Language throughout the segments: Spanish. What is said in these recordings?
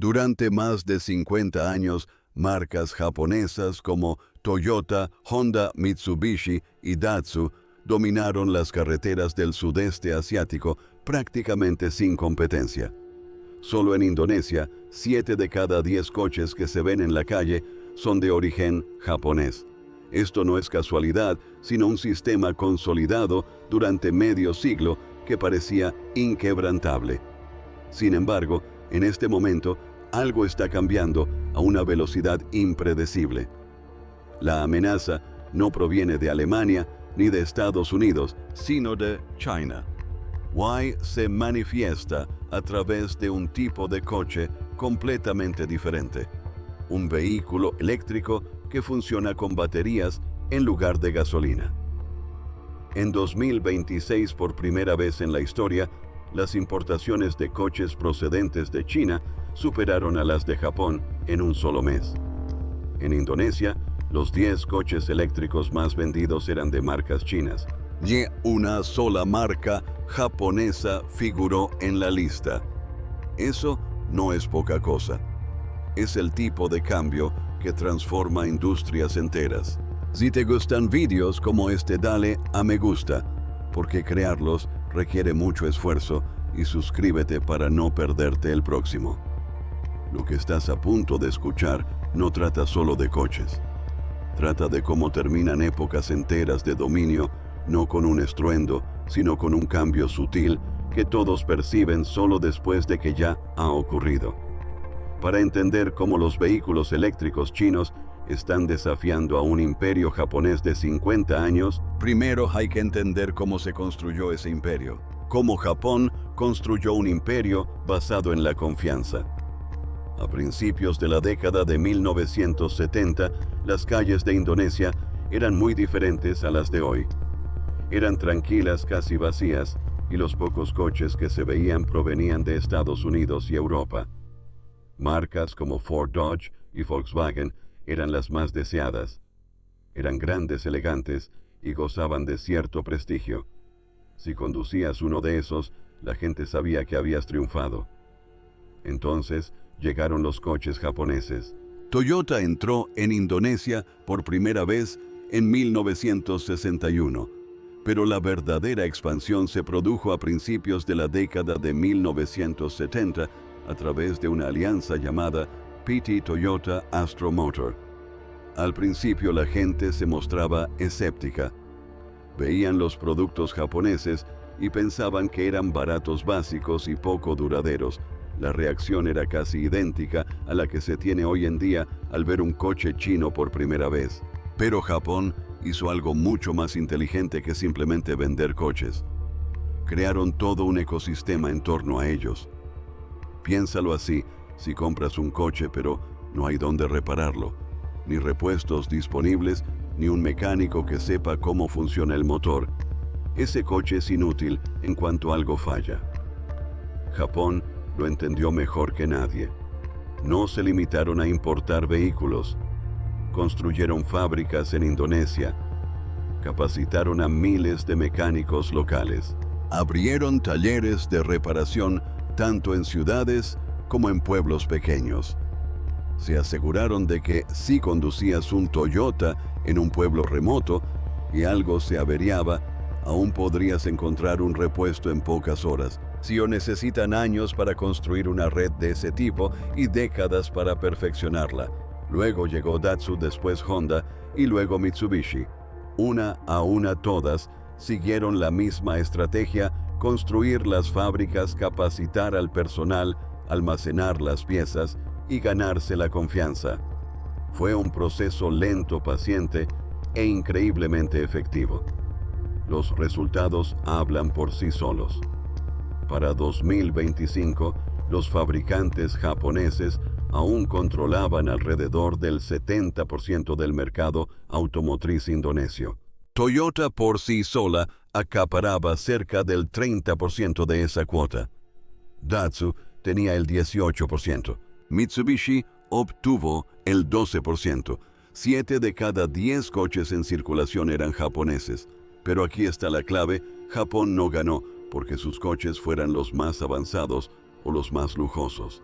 Durante más de 50 años, marcas japonesas como Toyota, Honda, Mitsubishi y Datsun dominaron las carreteras del sudeste asiático prácticamente sin competencia. Solo en Indonesia, 7 de cada 10 coches que se ven en la calle son de origen japonés. Esto no es casualidad, sino un sistema consolidado durante medio siglo que parecía inquebrantable. Sin embargo, en este momento, algo está cambiando a una velocidad impredecible. La amenaza no proviene de Alemania ni de Estados Unidos, sino de China. Huawei se manifiesta a través de un tipo de coche completamente diferente. Un vehículo eléctrico que funciona con baterías en lugar de gasolina. En 2026, por primera vez en la historia, las importaciones de coches procedentes de China superaron a las de Japón en un solo mes. En Indonesia, los 10 coches eléctricos más vendidos eran de marcas chinas. Ni una sola marca japonesa figuró en la lista. Eso no es poca cosa. Es el tipo de cambio que transforma industrias enteras. Si te gustan vídeos como este, dale a me gusta, porque crearlos requiere mucho esfuerzo, y suscríbete para no perderte el próximo. Lo que estás a punto de escuchar no trata solo de coches. Trata de cómo terminan épocas enteras de dominio, no con un estruendo, sino con un cambio sutil que todos perciben solo después de que ya ha ocurrido. Para entender cómo los vehículos eléctricos chinos están desafiando a un imperio japonés de 50 años, primero hay que entender cómo se construyó ese imperio. Cómo Japón construyó un imperio basado en la confianza. A principios de la década de 1970, las calles de Indonesia eran muy diferentes a las de hoy. Eran tranquilas, casi vacías, y los pocos coches que se veían provenían de Estados Unidos y Europa. Marcas como Ford, Dodge y Volkswagen eran las más deseadas. Eran grandes, elegantes y gozaban de cierto prestigio. Si conducías uno de esos, la gente sabía que habías triunfado. Entonces llegaron los coches japoneses. Toyota entró en Indonesia por primera vez en 1961, pero la verdadera expansión se produjo a principios de la década de 1970 a través de una alianza llamada PT Toyota Astro Motor. Al principio la gente se mostraba escéptica. Veían los productos japoneses y pensaban que eran baratos, básicos y poco duraderos. La reacción era casi idéntica a la que se tiene hoy en día al ver un coche chino por primera vez. Pero Japón hizo algo mucho más inteligente que simplemente vender coches. Crearon todo un ecosistema en torno a ellos. Piénsalo así, si compras un coche pero no hay dónde repararlo, ni repuestos disponibles, ni un mecánico que sepa cómo funciona el motor, ese coche es inútil en cuanto algo falla. Japón lo entendió mejor que nadie. No se limitaron a importar vehículos. Construyeron fábricas en Indonesia. Capacitaron a miles de mecánicos locales. Abrieron talleres de reparación tanto en ciudades como en pueblos pequeños. Se aseguraron de que si conducías un Toyota en un pueblo remoto y algo se averiaba, aún podrías encontrar un repuesto en pocas horas. Si o necesitan años para construir una red de ese tipo y décadas para perfeccionarla. Luego llegó Datsun, después Honda y luego Mitsubishi. Una a una todas siguieron la misma estrategia: construir las fábricas, capacitar al personal, almacenar las piezas y ganarse la confianza. Fue un proceso lento, paciente e increíblemente efectivo. Los resultados hablan por sí solos. Para 2025, los fabricantes japoneses aún controlaban alrededor del 70% del mercado automotriz indonesio. Toyota por sí sola acaparaba cerca del 30% de esa cuota. Datsun tenía el 18%. Mitsubishi obtuvo el 12%. 7 de cada 10 coches en circulación eran japoneses. Pero aquí está la clave: Japón no ganó porque sus coches fueran los más avanzados o los más lujosos.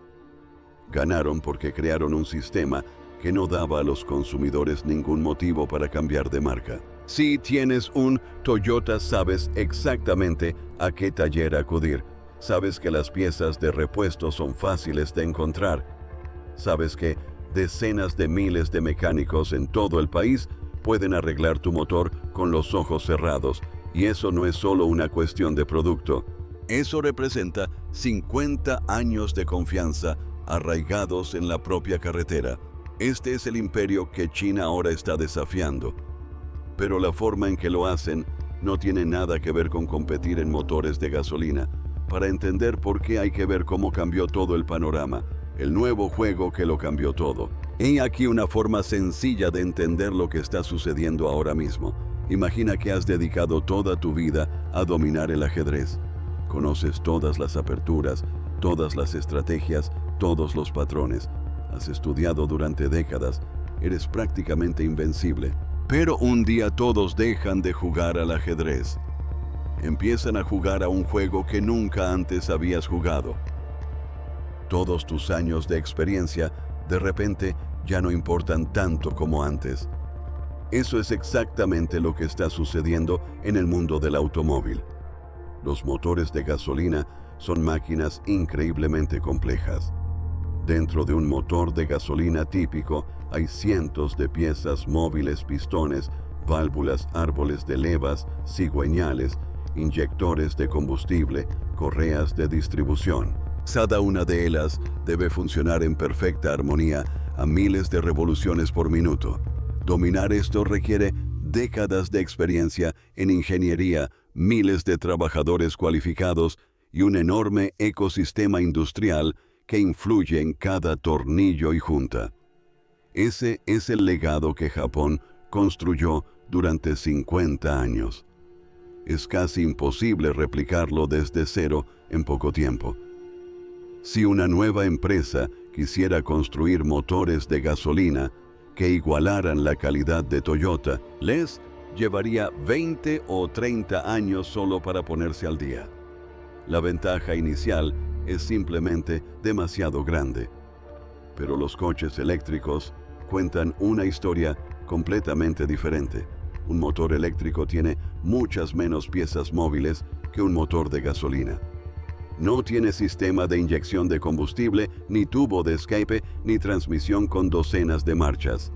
Ganaron porque crearon un sistema que no daba a los consumidores ningún motivo para cambiar de marca. Si tienes un Toyota, sabes exactamente a qué taller acudir. Sabes que las piezas de repuesto son fáciles de encontrar. Sabes que decenas de miles de mecánicos en todo el país pueden arreglar tu motor con los ojos cerrados. Y eso no es solo una cuestión de producto. Eso representa 50 años de confianza arraigados en la propia carretera. Este es el imperio que China ahora está desafiando. Pero la forma en que lo hacen no tiene nada que ver con competir en motores de gasolina. Para entender por qué hay que ver cómo cambió todo el panorama, el nuevo juego que lo cambió todo. He aquí una forma sencilla de entender lo que está sucediendo ahora mismo. Imagina que has dedicado toda tu vida a dominar el ajedrez. Conoces todas las aperturas, todas las estrategias, todos los patrones. Has estudiado durante décadas, eres prácticamente invencible. Pero un día todos dejan de jugar al ajedrez. Empiezan a jugar a un juego que nunca antes habías jugado. Todos tus años de experiencia, de repente, ya no importan tanto como antes. Eso es exactamente lo que está sucediendo en el mundo del automóvil. Los motores de gasolina son máquinas increíblemente complejas. Dentro de un motor de gasolina típico hay cientos de piezas móviles, pistones, válvulas, árboles de levas, cigüeñales, inyectores de combustible, correas de distribución. Cada una de ellas debe funcionar en perfecta armonía a miles de revoluciones por minuto. Dominar esto requiere décadas de experiencia en ingeniería, miles de trabajadores cualificados y un enorme ecosistema industrial que influye en cada tornillo y junta. Ese es el legado que Japón construyó durante 50 años. Es casi imposible replicarlo desde cero en poco tiempo. Si una nueva empresa quisiera construir motores de gasolina que igualaran la calidad de Toyota, les llevaría 20 o 30 años solo para ponerse al día. La ventaja inicial es simplemente demasiado grande. Pero los coches eléctricos cuentan una historia completamente diferente. Un motor eléctrico tiene muchas menos piezas móviles que un motor de gasolina. No tiene sistema de inyección de combustible, ni tubo de escape, ni transmisión con docenas de marchas.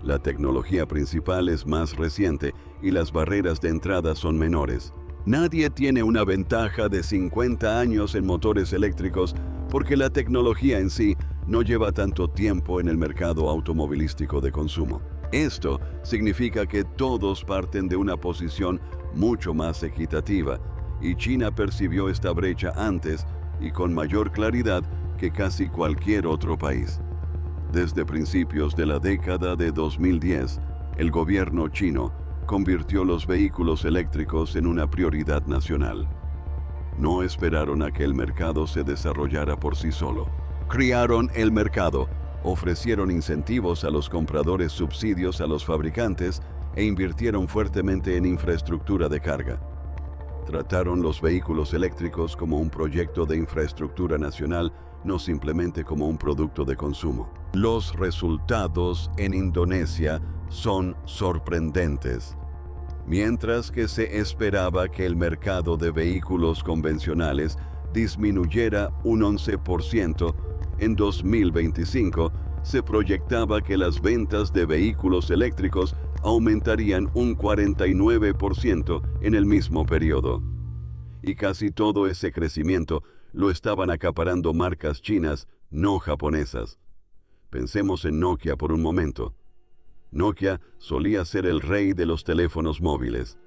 La tecnología principal es más reciente y las barreras de entrada son menores. Nadie tiene una ventaja de 50 años en motores eléctricos porque la tecnología en sí no lleva tanto tiempo en el mercado automovilístico de consumo. Esto significa que todos parten de una posición mucho más equitativa, y China percibió esta brecha antes y con mayor claridad que casi cualquier otro país. Desde principios de la década de 2010, el gobierno chino convirtió los vehículos eléctricos en una prioridad nacional. No esperaron a que el mercado se desarrollara por sí solo. Crearon el mercado, ofrecieron incentivos a los compradores, subsidios a los fabricantes e invirtieron fuertemente en infraestructura de carga. Trataron los vehículos eléctricos como un proyecto de infraestructura nacional, no simplemente como un producto de consumo. Los resultados en Indonesia son sorprendentes. Mientras que se esperaba que el mercado de vehículos convencionales disminuyera un 11%, en 2025 se proyectaba que las ventas de vehículos eléctricos aumentarían un 49% en el mismo periodo. Y casi todo ese crecimiento lo estaban acaparando marcas chinas, no japonesas. Pensemos en Nokia por un momento. Nokia solía ser el rey de los teléfonos móviles.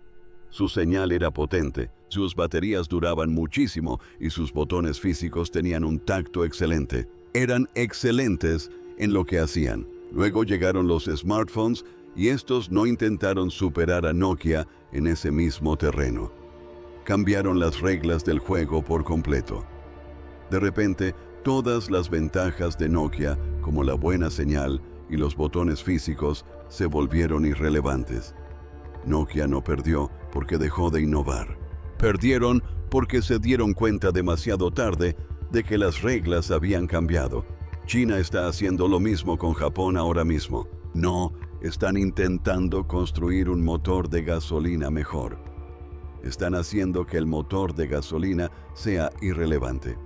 Su señal era potente, sus baterías duraban muchísimo y sus botones físicos tenían un tacto excelente. Eran excelentes en lo que hacían. Luego llegaron los smartphones y estos no intentaron superar a Nokia en ese mismo terreno. Cambiaron las reglas del juego por completo. De repente, todas las ventajas de Nokia, como la buena señal y los botones físicos, se volvieron irrelevantes. Nokia no perdió porque dejó de innovar. Perdieron porque se dieron cuenta demasiado tarde de que las reglas habían cambiado. China está haciendo lo mismo con Japón ahora mismo. No, están intentando construir un motor de gasolina mejor. Están haciendo que el motor de gasolina sea irrelevante.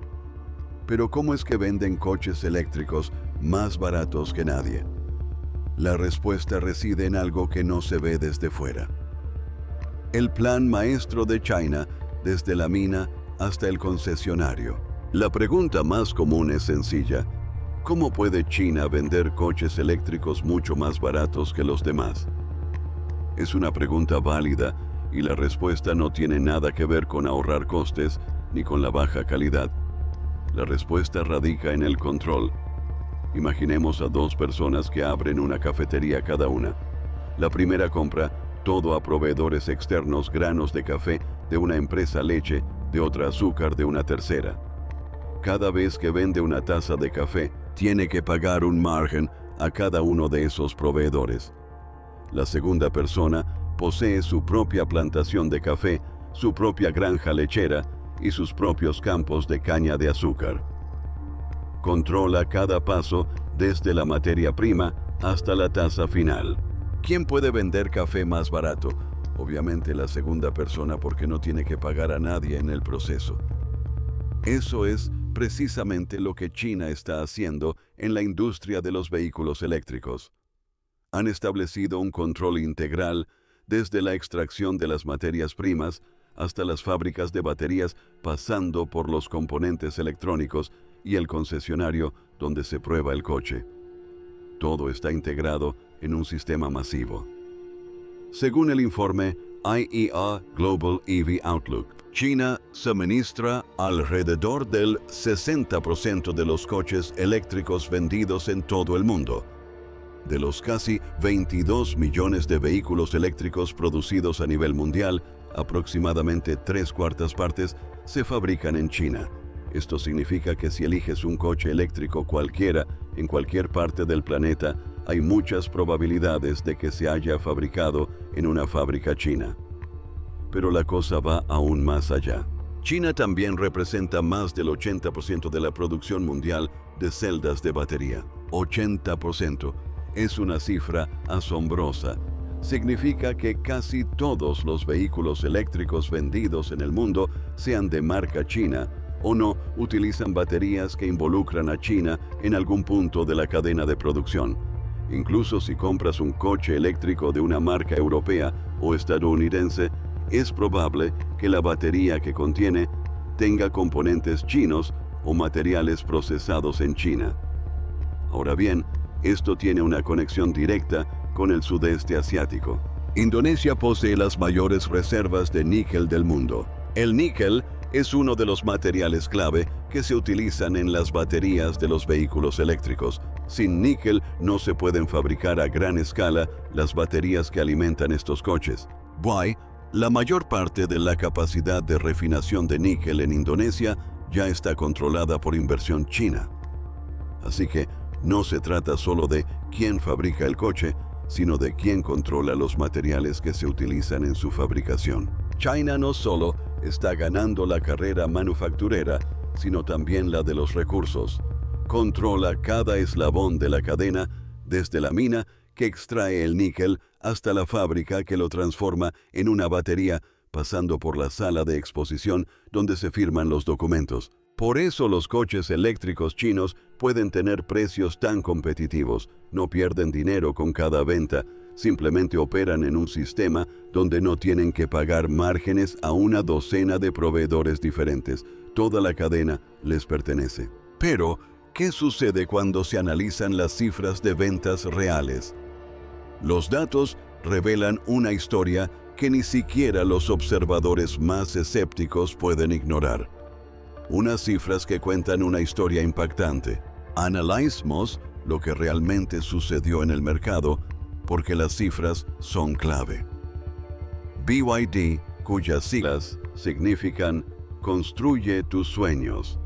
Pero ¿cómo es que venden coches eléctricos más baratos que nadie? La respuesta reside en algo que no se ve desde fuera. El plan maestro de China, desde la mina hasta el concesionario. La pregunta más común es sencilla. ¿Cómo puede China vender coches eléctricos mucho más baratos que los demás? Es una pregunta válida y la respuesta no tiene nada que ver con ahorrar costes ni con la baja calidad. La respuesta radica en el control. Imaginemos a dos personas que abren una cafetería cada una. La primera compra todo a proveedores externos, granos de café de una empresa, leche de otra, azúcar de una tercera. Cada vez que vende una taza de café, tiene que pagar un margen a cada uno de esos proveedores. La segunda persona posee su propia plantación de café, su propia granja lechera y sus propios campos de caña de azúcar. Controla cada paso desde la materia prima hasta la taza final. ¿Quién puede vender café más barato? Obviamente la segunda persona, porque no tiene que pagar a nadie en el proceso. Eso es precisamente lo que China está haciendo en la industria de los vehículos eléctricos. Han establecido un control integral desde la extracción de las materias primas hasta las fábricas de baterías, pasando por los componentes electrónicos y el concesionario donde se prueba el coche. Todo está integrado en un sistema masivo. Según el informe IEA Global EV Outlook, China suministra alrededor del 60% de los coches eléctricos vendidos en todo el mundo. De los casi 22 millones de vehículos eléctricos producidos a nivel mundial, aproximadamente 3/4 partes se fabrican en China. Esto significa que si eliges un coche eléctrico cualquiera en cualquier parte del planeta, hay muchas probabilidades de que se haya fabricado en una fábrica china. Pero la cosa va aún más allá. China también representa más del 80% de la producción mundial de celdas de batería. 80%. Es una cifra asombrosa. Significa que casi todos los vehículos eléctricos vendidos en el mundo, sean de marca china o no, utilizan baterías que involucran a China en algún punto de la cadena de producción. Incluso si compras un coche eléctrico de una marca europea o estadounidense, es probable que la batería que contiene tenga componentes chinos o materiales procesados en China. Ahora bien, esto tiene una conexión directa con el sudeste asiático. Indonesia posee las mayores reservas de níquel del mundo. El níquel es uno de los materiales clave que se utilizan en las baterías de los vehículos eléctricos. Sin níquel no se pueden fabricar a gran escala las baterías que alimentan estos coches. La mayor parte de la capacidad de refinación de níquel en Indonesia ya está controlada por inversión china. Así que no se trata solo de quién fabrica el coche, sino de quién controla los materiales que se utilizan en su fabricación. China no solo está ganando la carrera manufacturera, sino también la de los recursos. Controla cada eslabón de la cadena, desde la mina que extrae el níquel hasta la fábrica que lo transforma en una batería, pasando por la sala de exposición donde se firman los documentos. Por eso los coches eléctricos chinos pueden tener precios tan competitivos, no pierden dinero con cada venta, simplemente operan en un sistema donde no tienen que pagar márgenes a una docena de proveedores diferentes. Toda la cadena les pertenece. Pero, ¿qué sucede cuando se analizan las cifras de ventas reales? Los datos revelan una historia que ni siquiera los observadores más escépticos pueden ignorar. Unas cifras que cuentan una historia impactante. Analicemos lo que realmente sucedió en el mercado, porque las cifras son clave. BYD, cuyas siglas significan Construye tus sueños,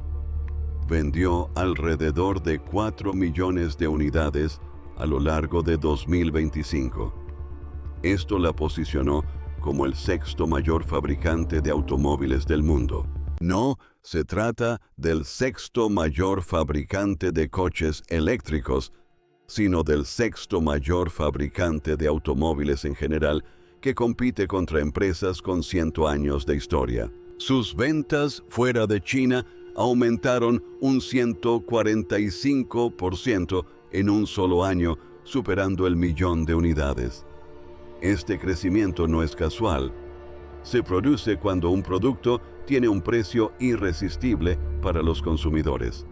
vendió alrededor de 4 millones de unidades a lo largo de 2025. Esto la posicionó como el sexto mayor fabricante de automóviles del mundo. No, se trata del sexto mayor fabricante de coches eléctricos, sino del sexto mayor fabricante de automóviles en general, que compite contra empresas con 100 años de historia. Sus ventas fuera de China aumentaron un 145% en un solo año, superando el 1.000.000 de unidades. Este crecimiento no es casual. Se produce cuando un producto tiene un precio irresistible para los consumidores.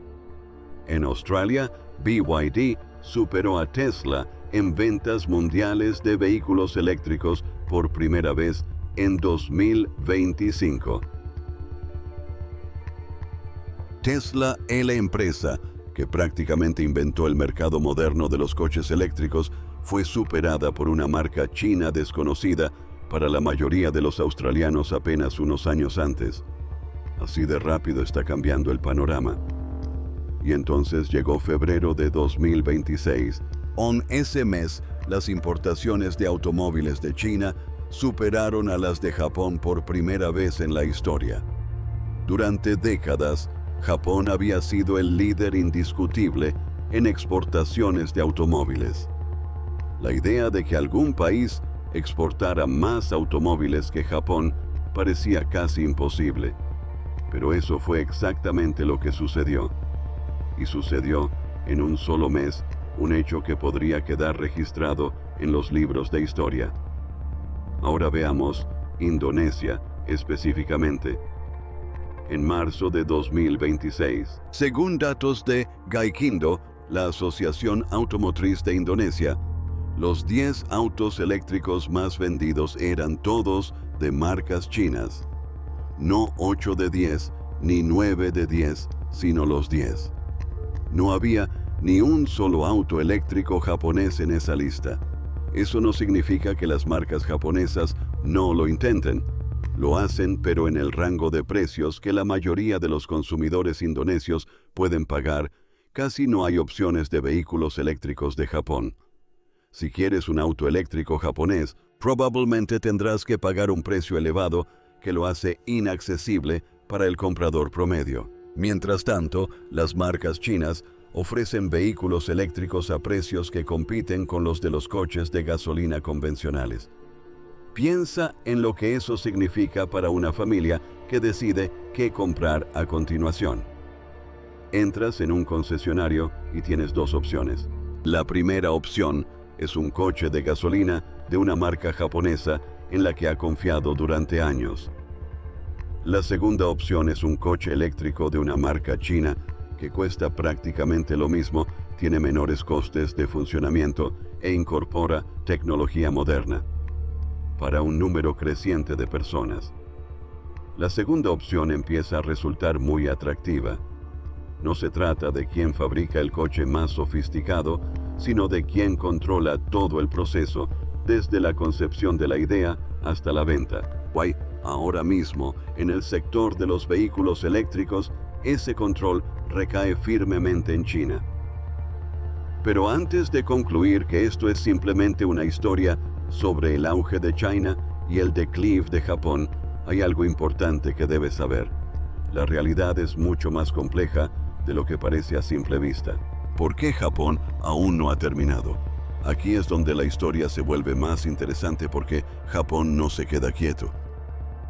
En Australia, BYD superó a Tesla en ventas mundiales de vehículos eléctricos por primera vez en 2025. Tesla es la empresa que prácticamente inventó el mercado moderno de los coches eléctricos, fue superada por una marca china desconocida para la mayoría de los australianos apenas unos años antes. Así de rápido está cambiando el panorama. Y entonces llegó febrero de 2026. En ese mes, las importaciones de automóviles de China superaron a las de Japón por primera vez en la historia. Durante décadas, Japón había sido el líder indiscutible en exportaciones de automóviles. La idea de que algún país exportara más automóviles que Japón parecía casi imposible. Pero eso fue exactamente lo que sucedió. Y sucedió en un solo mes, un hecho que podría quedar registrado en los libros de historia. Ahora veamos Indonesia específicamente. En marzo de 2026, según datos de Gaikindo, la Asociación Automotriz de Indonesia, los 10 autos eléctricos más vendidos eran todos de marcas chinas. No 8 de 10, ni 9 de 10, sino los 10. No había ni un solo auto eléctrico japonés en esa lista. Eso no significa que las marcas japonesas no lo intenten. Lo hacen, pero en el rango de precios que la mayoría de los consumidores indonesios pueden pagar. Casi no hay opciones de vehículos eléctricos de Japón. Si quieres un auto eléctrico japonés, probablemente tendrás que pagar un precio elevado que lo hace inaccesible para el comprador promedio. Mientras tanto, las marcas chinas ofrecen vehículos eléctricos a precios que compiten con los de los coches de gasolina convencionales. Piensa en lo que eso significa para una familia que decide qué comprar a continuación. Entras en un concesionario y tienes dos opciones. La primera opción es un coche de gasolina de una marca japonesa en la que ha confiado durante años. La segunda opción es un coche eléctrico de una marca china que cuesta prácticamente lo mismo, tiene menores costes de funcionamiento e incorpora tecnología moderna para un número creciente de personas. La segunda opción empieza a resultar muy atractiva. No se trata de quién fabrica el coche más sofisticado, sino de quién controla todo el proceso, desde la concepción de la idea hasta la venta. Ahora mismo, en el sector de los vehículos eléctricos, ese control recae firmemente en China. Pero antes de concluir que esto es simplemente una historia sobre el auge de China y el declive de Japón, hay algo importante que debes saber. La realidad es mucho más compleja de lo que parece a simple vista. ¿Por qué Japón aún no ha terminado? Aquí es donde la historia se vuelve más interesante porque Japón no se queda quieto.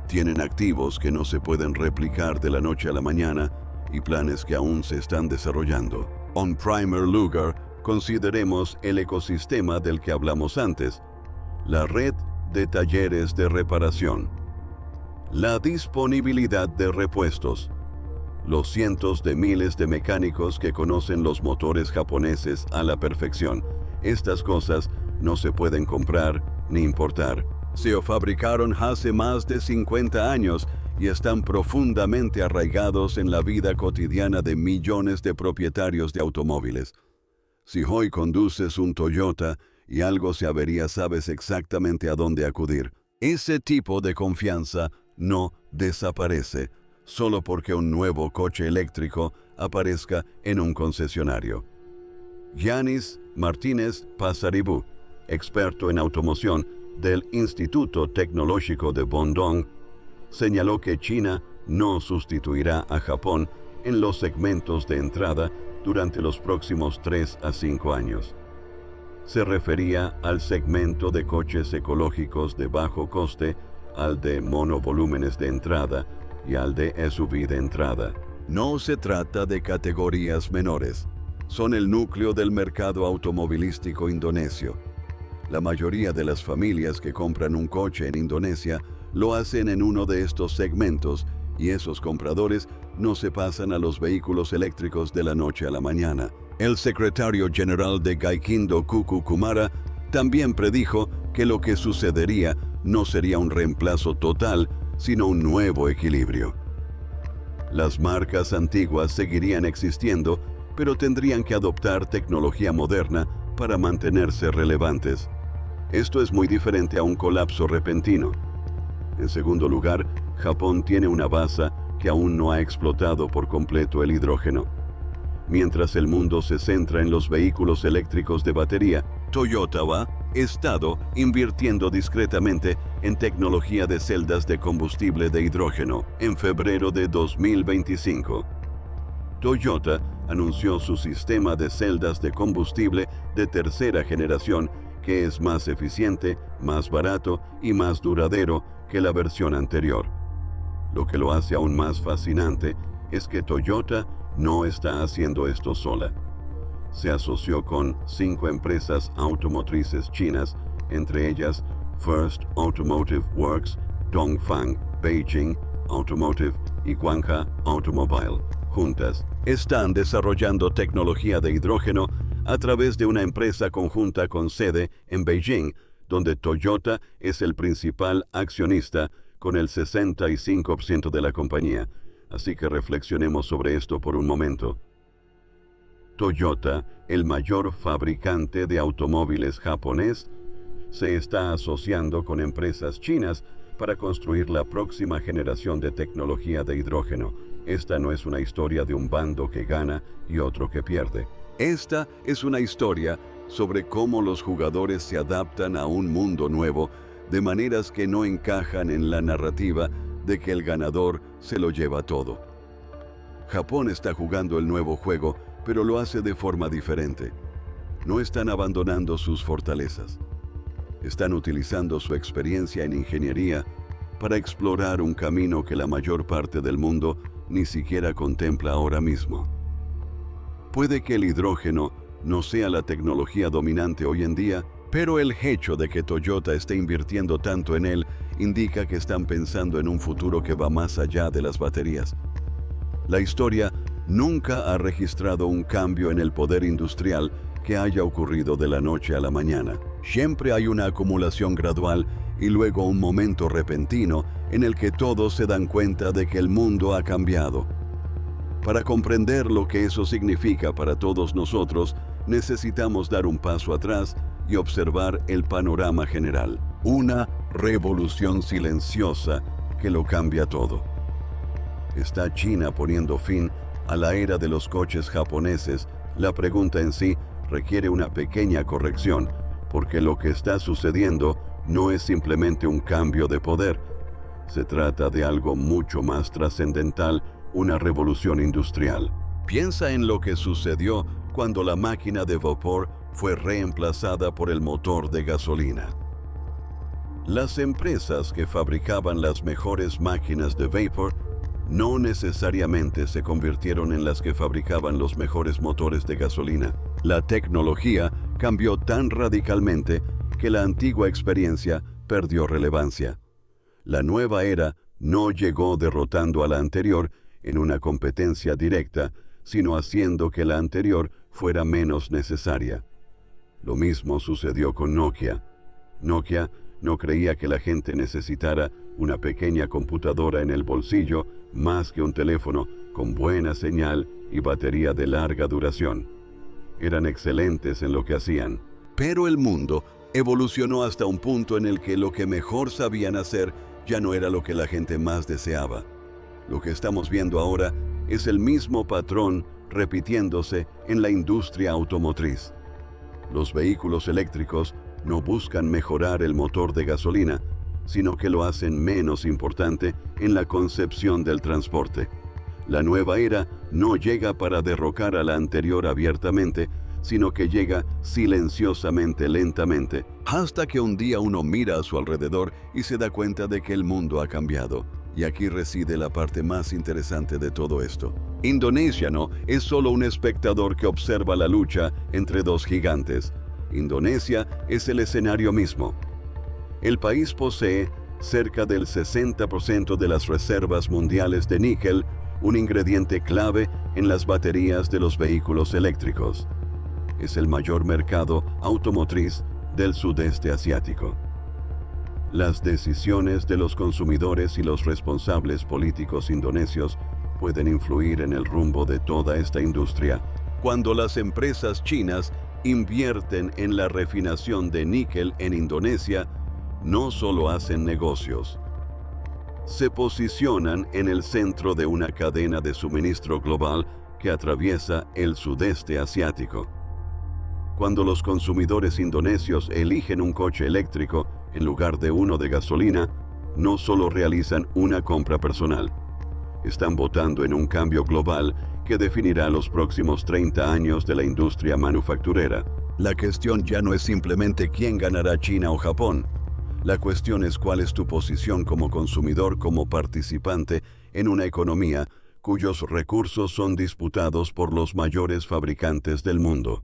Tienen activos que no se pueden replicar de la noche a la mañana y planes que aún se están desarrollando. En primer lugar, consideremos el ecosistema del que hablamos antes, la red de talleres de reparación, la disponibilidad de repuestos, los cientos de miles de mecánicos que conocen los motores japoneses a la perfección. Estas cosas no se pueden comprar ni importar. Se fabricaron hace más de 50 años y están profundamente arraigados en la vida cotidiana de millones de propietarios de automóviles. Si hoy conduces un Toyota y algo se avería, sabes exactamente a dónde acudir. Ese tipo de confianza no desaparece solo porque un nuevo coche eléctrico aparezca en un concesionario. Yanis Martínez Pasaribú, experto en automoción del Instituto Tecnológico de Bandung, señaló que China no sustituirá a Japón en los segmentos de entrada durante los próximos 3 a 5 años. Se refería al segmento de coches ecológicos de bajo coste, al de monovolúmenes de entrada y al de SUV de entrada. No se trata de categorías menores. Son el núcleo del mercado automovilístico indonesio. La mayoría de las familias que compran un coche en Indonesia lo hacen en uno de estos segmentos y esos compradores no se pasan a los vehículos eléctricos de la noche a la mañana. El secretario general de Gaikindo Kuku Kumara también predijo que lo que sucedería no sería un reemplazo total, sino un nuevo equilibrio. Las marcas antiguas seguirían existiendo, pero tendrían que adoptar tecnología moderna para mantenerse relevantes. Esto es muy diferente a un colapso repentino. En segundo lugar, Japón tiene una base que aún no ha explotado por completo el hidrógeno. Mientras el mundo se centra en los vehículos eléctricos de batería, Toyota ha estado invirtiendo discretamente en tecnología de celdas de combustible de hidrógeno. En febrero de 2025, Toyota anunció su sistema de celdas de combustible de tercera generación, que es más eficiente, más barato y más duradero que la versión anterior. Lo que lo hace aún más fascinante es que Toyota no está haciendo esto sola. Se asoció con 5 empresas automotrices chinas, entre ellas First Automotive Works, Dongfang Beijing Automotive y Guangha Automobile. Juntas, están desarrollando tecnología de hidrógeno a través de una empresa conjunta con sede en Beijing, donde Toyota es el principal accionista con el 65% de la compañía. Así que reflexionemos sobre esto por un momento. Toyota, el mayor fabricante de automóviles japonés, se está asociando con empresas chinas para construir la próxima generación de tecnología de hidrógeno. Esta no es una historia de un bando que gana y otro que pierde. Esta es una historia sobre cómo los jugadores se adaptan a un mundo nuevo de maneras que no encajan en la narrativa de que el ganador se lo lleva todo. Japón está jugando el nuevo juego, pero lo hace de forma diferente. No están abandonando sus fortalezas. Están utilizando su experiencia en ingeniería para explorar un camino que la mayor parte del mundo ni siquiera contempla ahora mismo. Puede que el hidrógeno no sea la tecnología dominante hoy en día, pero el hecho de que Toyota esté invirtiendo tanto en él indica que están pensando en un futuro que va más allá de las baterías. La historia nunca ha registrado un cambio en el poder industrial que haya ocurrido de la noche a la mañana. Siempre hay una acumulación gradual y luego un momento repentino en el que todos se dan cuenta de que el mundo ha cambiado. Para comprender lo que eso significa para todos nosotros, necesitamos dar un paso atrás y observar el panorama general. Una revolución silenciosa que lo cambia todo. ¿Está China poniendo fin a la era de los coches japoneses? La pregunta en sí requiere una pequeña corrección, porque lo que está sucediendo no es simplemente un cambio de poder. Se trata de algo mucho más trascendental, una revolución industrial. Piensa en lo que sucedió cuando la máquina de vapor fue reemplazada por el motor de gasolina. Las empresas que fabricaban las mejores máquinas de vapor no necesariamente se convirtieron en las que fabricaban los mejores motores de gasolina. La tecnología cambió tan radicalmente que la antigua experiencia perdió relevancia. La nueva era no llegó derrotando a la anterior en una competencia directa, sino haciendo que la anterior fuera menos necesaria. Lo mismo sucedió con Nokia. Nokia no creía que la gente necesitara una pequeña computadora en el bolsillo más que un teléfono con buena señal y batería de larga duración. Eran excelentes en lo que hacían. Pero el mundo evolucionó hasta un punto en el que lo que mejor sabían hacer ya no era lo que la gente más deseaba. Lo que estamos viendo ahora es el mismo patrón repitiéndose en la industria automotriz. Los vehículos eléctricos no buscan mejorar el motor de gasolina, sino que lo hacen menos importante en la concepción del transporte. La nueva era no llega para derrocar a la anterior abiertamente, sino que llega silenciosamente, lentamente, hasta que un día uno mira a su alrededor y se da cuenta de que el mundo ha cambiado. Y aquí reside la parte más interesante de todo esto. Indonesia no es solo un espectador que observa la lucha entre dos gigantes. Indonesia es el escenario mismo. El país posee cerca del 60% de las reservas mundiales de níquel, un ingrediente clave en las baterías de los vehículos eléctricos. Es el mayor mercado automotriz del sudeste asiático. Las decisiones de los consumidores y los responsables políticos indonesios pueden influir en el rumbo de toda esta industria. Cuando las empresas chinas invierten en la refinación de níquel en Indonesia, no solo hacen negocios, se posicionan en el centro de una cadena de suministro global que atraviesa el sudeste asiático. Cuando los consumidores indonesios eligen un coche eléctrico en lugar de uno de gasolina, no solo realizan una compra personal, están votando en un cambio global que definirá los próximos 30 años de la industria manufacturera. La cuestión ya no es simplemente quién ganará, China o Japón. La cuestión es cuál es tu posición como consumidor, como participante en una economía cuyos recursos son disputados por los mayores fabricantes del mundo.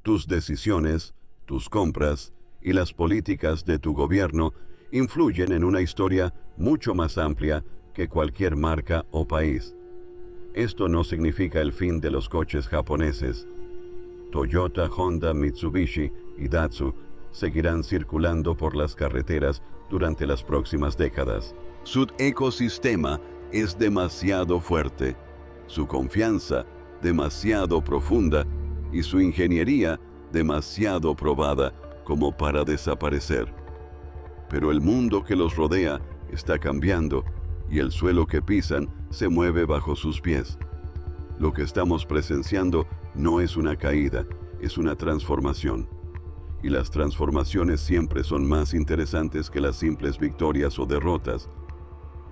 Tus decisiones, tus compras y las políticas de tu gobierno influyen en una historia mucho más amplia que cualquier marca o país. Esto no significa el fin de los coches japoneses. Toyota, Honda, Mitsubishi y Datsun seguirán circulando por las carreteras durante las próximas décadas. Su ecosistema es demasiado fuerte, su confianza demasiado profunda y su ingeniería demasiado probada como para desaparecer. Pero el mundo que los rodea está cambiando y el suelo que pisan se mueve bajo sus pies. Lo que estamos presenciando no es una caída, es una transformación. Y las transformaciones siempre son más interesantes que las simples victorias o derrotas.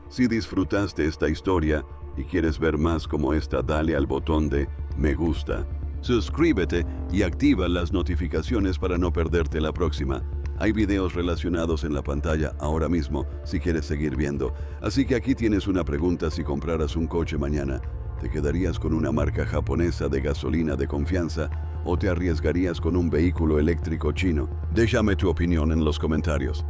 Si disfrutaste esta historia y quieres ver más como esta, dale al botón de me gusta. Suscríbete y activa las notificaciones para no perderte la próxima. Hay videos relacionados en la pantalla ahora mismo si quieres seguir viendo. Así que aquí tienes una pregunta: si compraras un coche mañana, ¿te quedarías con una marca japonesa de gasolina de confianza o te arriesgarías con un vehículo eléctrico chino? Déjame tu opinión en los comentarios.